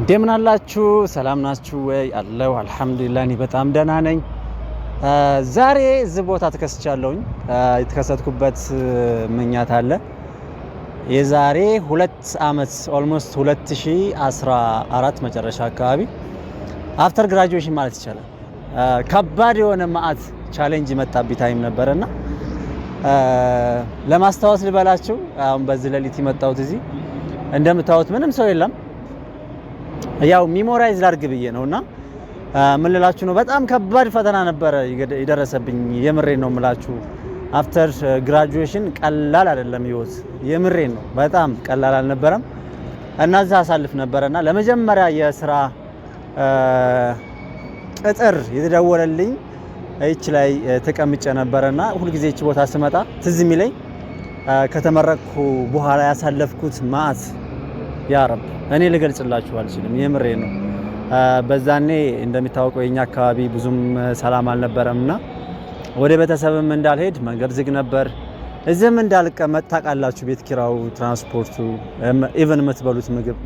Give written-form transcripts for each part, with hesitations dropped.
እንደምን አላችሁ? ሰላም ናችሁ ወይ? አለው አልহামዱሊላህ እኔ በጣም ደህና ነኝ። ዛሬ እዚህ ቦታ ተከስቻለሁኝ። የተከሰትኩበት ምክንያት አለ። የዛሬ 2 አመት ኦልሞስት 2014 መጨረሻ አካባቢ አፍተር ግራጁዌሽን ማለት ይቻላል ከባድ የሆነ ማአት ቻሌንጅ መጣብኝ ታይም ነበርና ለማስታወስ ልበላችሁ። አሁን በዚህ ሌሊት የመጣሁት እዚህ እንደምታዩት ምንም ሰው የለም። ያው ሚሞራይዝ ላድርግ ብዬ ነውና ምን ልላችሁ ነው፣ በጣም ከባድ ፈተና ነበር የደረሰብኝ። የምሬን ነው የምላችሁ። አፍተር ግራጁዌሽን ቀላል አይደለም ህይወት፣ የምሬን ነው፣ በጣም ቀላል አልነበረም። እና እዛ አሳልፍ ነበርና ለመጀመሪያ የስራ ቅጥር የተደወለልኝ እቺ ላይ ተቀምጬ ነበርና ሁሉ ጊዜ እቺ ቦታ ስመጣ ትዝ የሚለኝ ከተመረቅኩ በኋላ ያሳለፍኩት ማአት ያ ረብ እኔ ልገልጽላችሁ አልችልም። የምሬን ነው። በዛኔ እንደሚታወቀው የኛ አካባቢ ብዙም ሰላም አልነበረምና ወደ ቤተሰብም እንዳልሄድ መንገድ ዝግ ነበር። እዚህም እንዳልቀመጥ ታውቃላችሁ፣ ቤት ኪራው፣ ትራንስፖርቱ፣ ኢቭን የምትበሉት ምግብ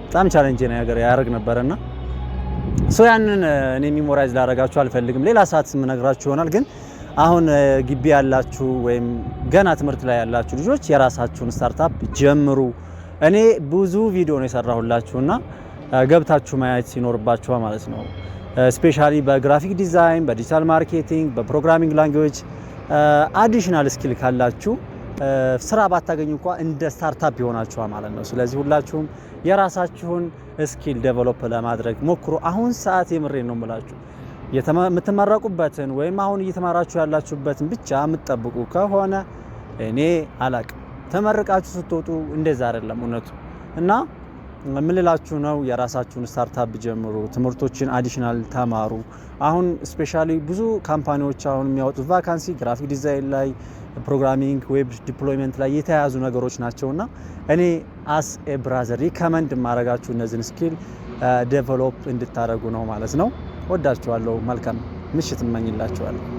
በጣም ቻሌንጅ ያደርግ ነበርና ያንን እኔ ሚሞራይዝ ላደርጋችሁ አልፈልግም። ሌላ ሰዓት የምነግራችሁ ይሆናል። ግን አሁን ግቢ ያላችሁ ወይም ገና ትምህርት ላይ ያላችሁ ልጆች የራሳችሁን ስታርታፕ ጀምሩ። እኔ ብዙ ቪዲዮ ነው የሰራሁላችሁና ገብታችሁ ማየት ሲኖርባችሁ ማለት ነው። ስፔሻሊ በግራፊክ ዲዛይን፣ በዲጂታል ማርኬቲንግ፣ በፕሮግራሚንግ ላንጉዌጅ አዲሽናል ስኪል ካላችሁ ስራ ባታገኙ እንኳን እንደ ስታርታፕ ይሆናችኋል ማለት ነው። ስለዚህ ሁላችሁም የራሳችሁን ስኪል ዴቨሎፕ ለማድረግ ሞክሩ። አሁን ሰዓት የምሬን ነው የምላችሁ። የምትመረቁበትን ወይም አሁን እየተማራችሁ ያላችሁበትን ብቻ የምትጠብቁ ከሆነ እኔ አላቅም። ተመርቃችሁ ስትወጡ እንደዛ አይደለም እውነቱ። እና ምን ልላችሁ ነው፣ የራሳችሁን ስታርታፕ ጀምሩ። ትምህርቶችን አዲሽናል ተማሩ። አሁን ስፔሻሊ ብዙ ካምፓኒዎች አሁን የሚያወጡት ቫካንሲ ግራፊክ ዲዛይን ላይ፣ ፕሮግራሚንግ፣ ዌብ ዲፕሎይመንት ላይ የተያያዙ ነገሮች ናቸውና እኔ አስ ኤ ብራዘር ሪከመንድ ማረጋችሁ እነዚህን ስኪል ዴቨሎፕ እንድታረጉ ነው ማለት ነው። ወዳችኋለሁ። መልካም ምሽት እመኝላችኋለሁ።